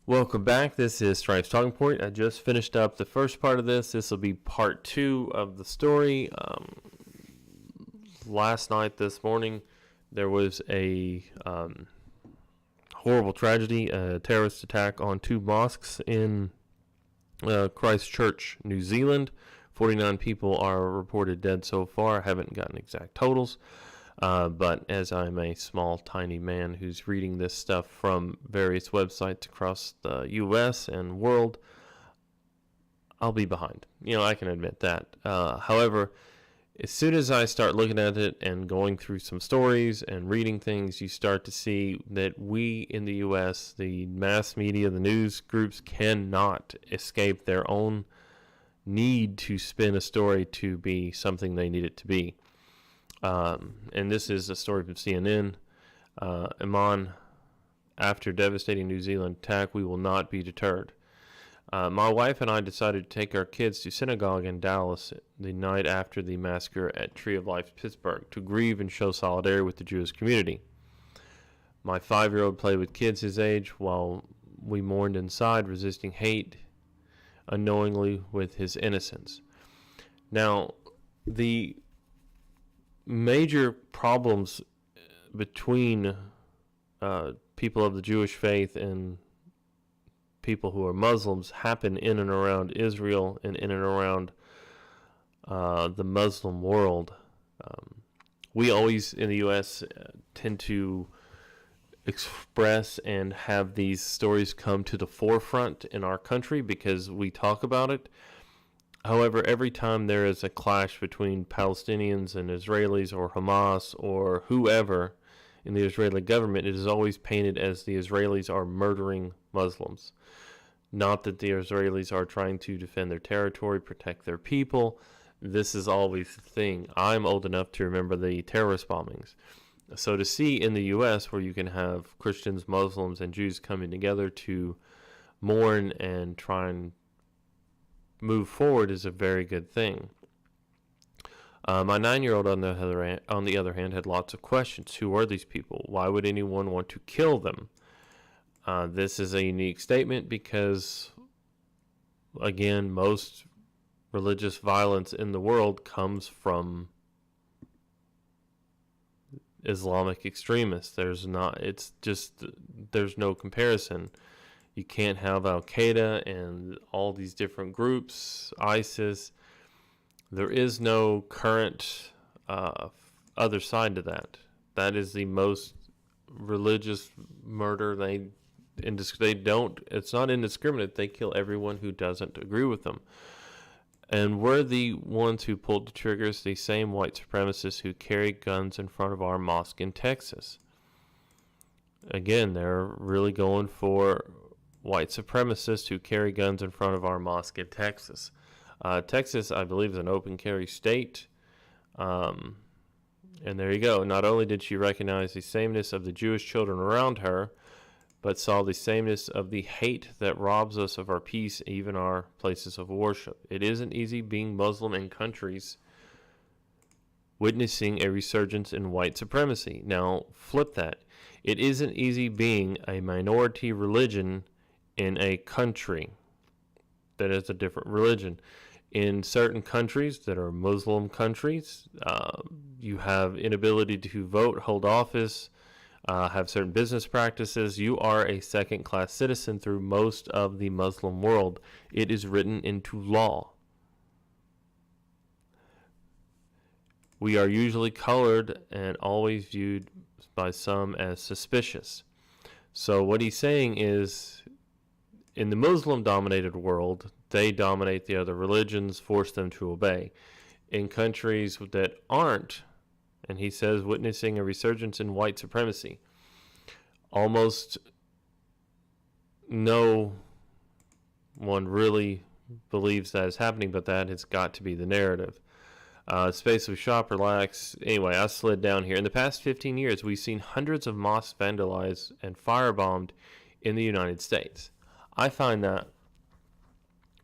Welcome back. This is Stripes Talking Point. I just finished up the first part of this. This will be part two of the story. Last night, this morning, there was a horrible tragedy, a terrorist attack on two mosques in Christchurch, New Zealand. 49 people are reported dead so far. I haven't gotten exact totals. But as I'm a small, tiny man who's reading this stuff from various websites across the U.S. and world, I'll be behind. I can admit that. However, as soon as I start looking at it and going through some stories and reading things, you start to see that we in the U.S., the mass media, the news groups, cannot escape their own need to spin a story to be something they need it to be. And this is a story from CNN. Iman, after devastating New Zealand attack, we will not be deterred. My wife and I decided to take our kids to synagogue in Dallas the night after the massacre at Tree of Life, Pittsburgh, to grieve and show solidarity with the Jewish community. My 5-year-old played with kids his age while we mourned inside, resisting hate unknowingly with his innocence. Now, the major problems between people of the Jewish faith and people who are Muslims happen in and around Israel and in and around the Muslim world. We always in the U.S. Tend to express and have these stories come to the forefront in our country because we talk about it. However, every time there is a clash between Palestinians and Israelis or Hamas or whoever in the Israeli government, it is always painted as the Israelis are murdering Muslims. Not that the Israelis are trying to defend their territory, protect their people. This is always the thing. I'm old enough to remember the terrorist bombings. So to see in the U.S. where you can have Christians, Muslims, and Jews coming together to mourn and try and move forward is a very good thing. My 9-year-old, on the other hand, had lots of questions. Who are these people? Why would anyone want to kill them? This is a unique statement because, again, most religious violence in the world comes from Islamic extremists. There's no comparison. You can't have Al-Qaeda and all these different groups, ISIS. There is no current other side to that. That is the most religious murder. It's not indiscriminate. They kill everyone who doesn't agree with them. And we're the ones who pulled the triggers, the same white supremacists who carry guns in front of our mosque in Texas. Again, they're really going for white supremacists who carry guns in front of our mosque in Texas. Texas, I believe, is an open carry state. And there you go. Not only did she recognize the sameness of the Jewish children around her, but saw the sameness of the hate that robs us of our peace, even our places of worship. It isn't easy being Muslim in countries witnessing a resurgence in white supremacy. Now, flip that. It isn't easy being a minority religion in a country that is a different religion. In certain countries that are Muslim countries, you have inability to vote, hold office, have certain business practices. You are a second-class citizen through most of the Muslim world. It is written into law. We are usually colored and always viewed by some as suspicious. So what he's saying is, in the Muslim-dominated world, they dominate the other religions, force them to obey. In countries that aren't, and he says, witnessing a resurgence in white supremacy, almost no one really believes that is happening, but that has got to be the narrative. Space of shop, relax. Anyway, I slid down here. In the past 15 years, we've seen hundreds of mosques vandalized and firebombed in the United States. I find that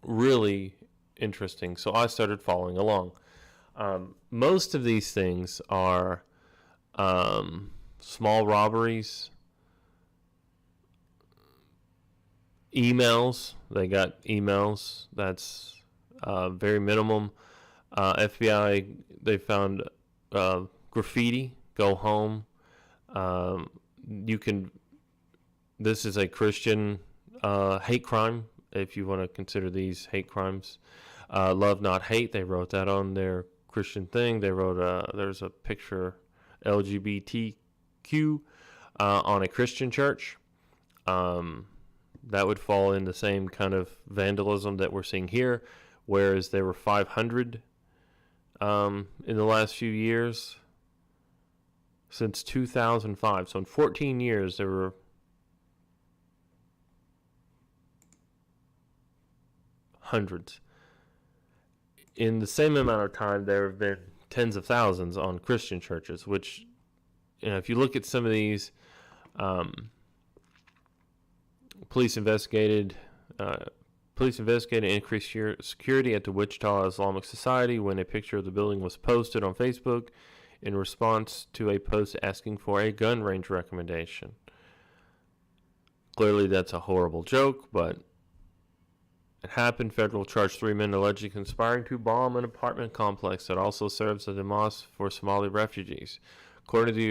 really interesting, so I started following along. Most of these things are small robberies Emails. They got emails. That's very minimum. FBI, they found graffiti. Go home. You can. This is a Christian hate crime. If you want to consider these hate crimes, love not hate. They wrote that on their Christian thing. They wrote there's a picture LGBTQ on a Christian church. That would fall in the same kind of vandalism that we're seeing here, whereas there were 500 in the last few years since 2005. So in 14 years, there were hundreds. In the same amount of time, there have been tens of thousands on Christian churches, which, if you look at some of these, police investigated increased security at the Wichita Islamic Society when a picture of the building was posted on Facebook in response to a post asking for a gun range recommendation. Clearly, that's a horrible joke, but it happened. Federal charged 3 men allegedly conspiring to bomb an apartment complex that also serves as a mosque for Somali refugees. According to the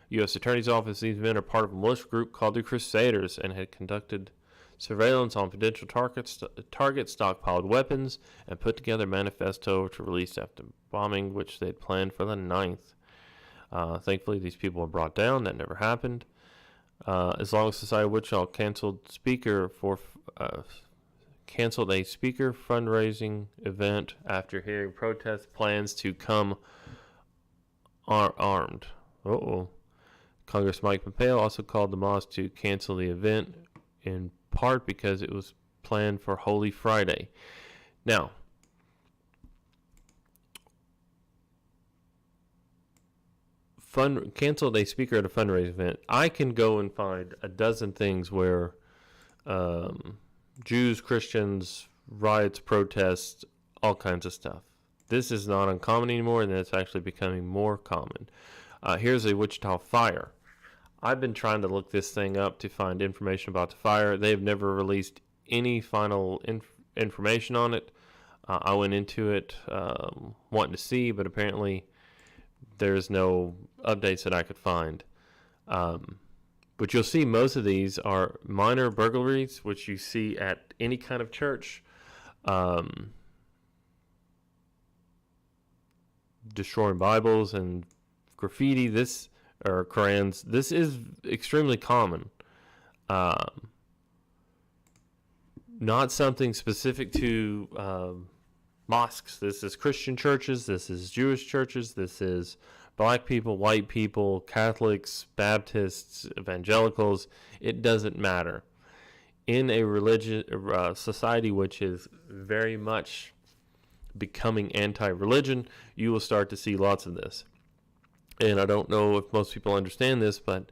U.S. Attorney's Office, these men are part of a militia group called the Crusaders and had conducted surveillance on potential targets, stockpiled weapons, and put together a manifesto to release after bombing, which they'd planned for the 9th. Thankfully, these people were brought down. That never happened. Islamic Society of Wichita canceled a speaker fundraising event after hearing protest plans to come armed. Congress Mike Pompeo also called the mosque to cancel the event in part because it was planned for Holy Friday. Now, canceled a speaker at a fundraising event. I can go and find a dozen things where Jews, Christians, riots, protests, all kinds of stuff. This is not uncommon anymore, and it's actually becoming more common. Here's a Wichita fire. I've been trying to look this thing up to find information about the fire. They've never released any final information on it. I went into it wanting to see, but apparently there's no updates that I could find. But you'll see most of these are minor burglaries, which you see at any kind of church. Destroying Bibles and graffiti, or Korans. This is extremely common. Not something specific to mosques. This is Christian churches. This is Jewish churches. This is black people, white people, Catholics, Baptists, evangelicals. It doesn't matter. In a religious society which is very much becoming anti-religion, you will start to see lots of this. And I don't know if most people understand this, but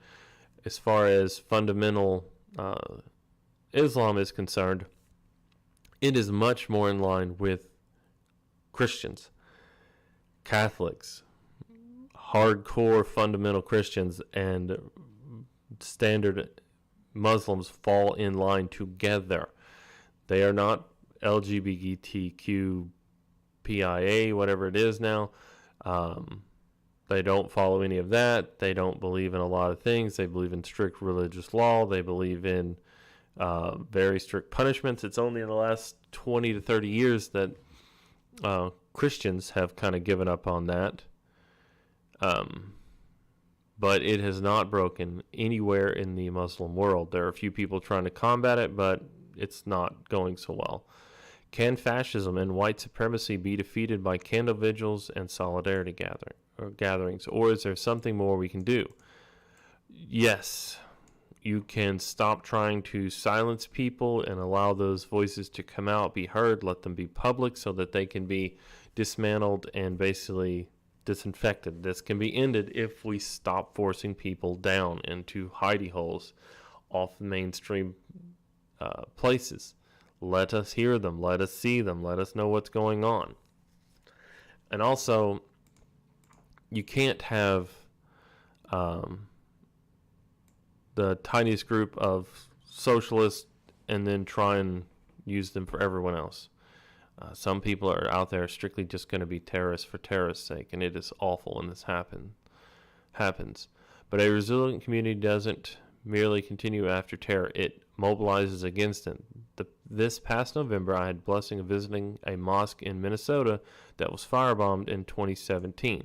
as far as fundamental Islam is concerned, it is much more in line with Christians, Catholics, hardcore fundamental Christians, and standard Muslims fall in line together. They are not LGBTQ PIA, whatever it is now. They don't follow any of that. They don't believe in a lot of things. They believe in strict religious law. They believe in very strict punishments. It's only in the last 20 to 30 years that Christians have kind of given up on that. But it has not broken anywhere in the Muslim world. There are a few people trying to combat it, but it's not going so well. Can fascism and white supremacy be defeated by candle vigils and solidarity gatherings, or is there something more we can do? Yes, you can stop trying to silence people and allow those voices to come out, be heard, let them be public so that they can be dismantled and basically disinfected. This can be ended if we stop forcing people down into hidey holes off mainstream places. Let us hear them. Let us see them. Let us know what's going on. And also, you can't have the tiniest group of socialists and then try and use them for everyone else. Some people are out there strictly just going to be terrorists for terrorists' sake, and it is awful when this happens. But a resilient community doesn't merely continue after terror, it mobilizes against it. This past November, I had the blessing of visiting a mosque in Minnesota that was firebombed in 2017.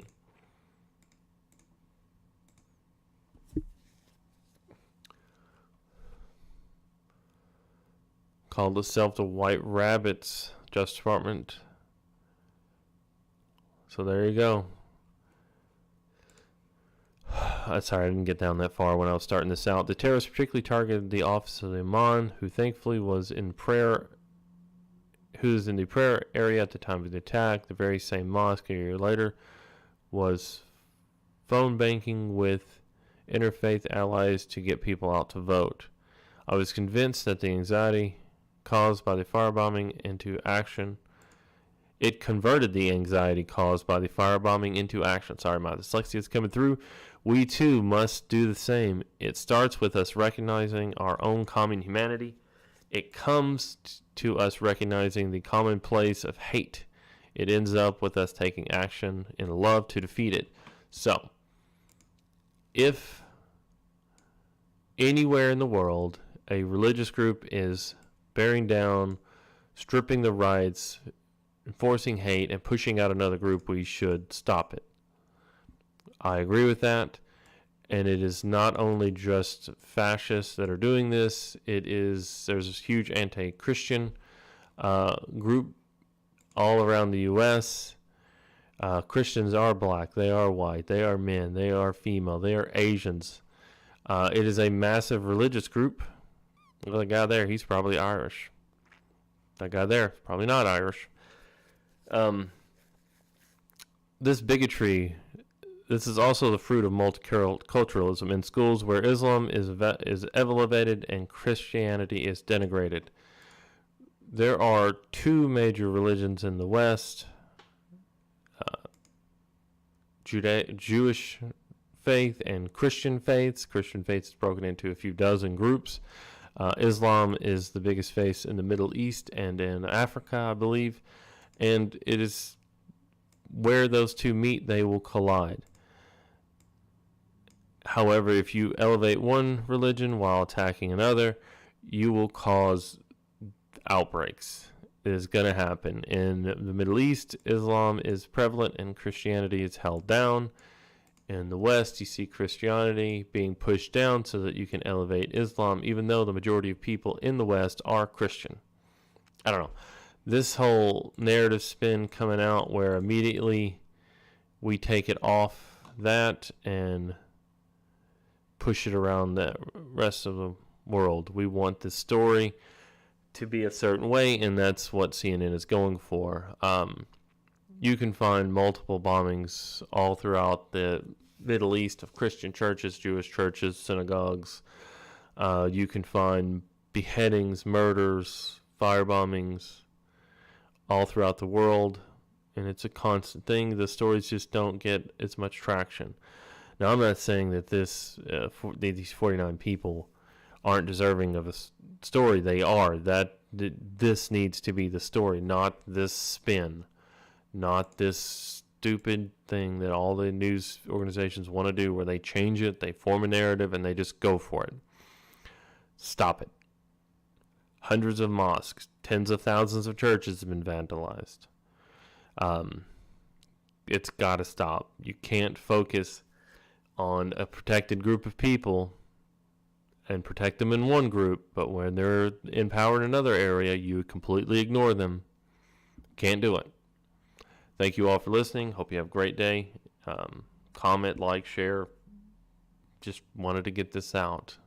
Called itself the White Rabbits Justice Department. So there you go. Sorry, I didn't get down that far when I was starting this out. The terrorists particularly targeted the office of the imam, who thankfully was in prayer area at the time of the attack. The very same mosque a year later was phone banking with interfaith allies to get people out to vote. I was convinced that the anxiety caused by the firebombing into action. It converted the anxiety caused by the firebombing into action. Sorry, my dyslexia is coming through. We too must do the same. It starts with us recognizing our own common humanity. It comes to us recognizing the commonplace of hate. It ends up with us taking action in love to defeat it. So, if anywhere in the world a religious group is bearing down, stripping the rights, enforcing hate, and pushing out another group, we should stop it. I agree with that. And it is not only just fascists that are doing this. There's this huge anti-Christian group all around the U.S. Christians are black, they are white, they are men, they are female, they are Asians. It is a massive religious group. Look at the guy there, he's probably Irish. That guy there, probably not Irish. This bigotry, this is also the fruit of multiculturalism in schools where Islam is elevated and Christianity is denigrated. There are two major religions in the West, Jewish faith and Christian faiths. Christian faith is broken into a few dozen groups. Islam is the biggest faith in the Middle East and in Africa, I believe. And it is where those two meet, they will collide. However, if you elevate one religion while attacking another, you will cause outbreaks. It is going to happen. In the Middle East, Islam is prevalent and Christianity is held down. In the West, you see Christianity being pushed down so that you can elevate Islam, even though the majority of people in the West are Christian. I don't know. This whole narrative spin coming out where immediately we take it off that and push it around the rest of the world. We want the story to be a certain way, and that's what CNN is going for. You can find multiple bombings all throughout the Middle East of Christian churches, Jewish churches, synagogues. You can find beheadings, murders, firebombings all throughout the world, and it's a constant thing. The stories just don't get as much traction. Now, I'm not saying that these 49 people aren't deserving of a story. They are. This needs to be the story, not this spin, not this stupid thing that all the news organizations want to do where they change it, they form a narrative, and they just go for it. Stop it. Hundreds of mosques, tens of thousands of churches have been vandalized. It's got to stop. You can't focus on a protected group of people and protect them in one group, but when they're in power in another area, you completely ignore them. Can't do it. Thank you all for listening. Hope you have a great day. Comment, like, share. Just wanted to get this out.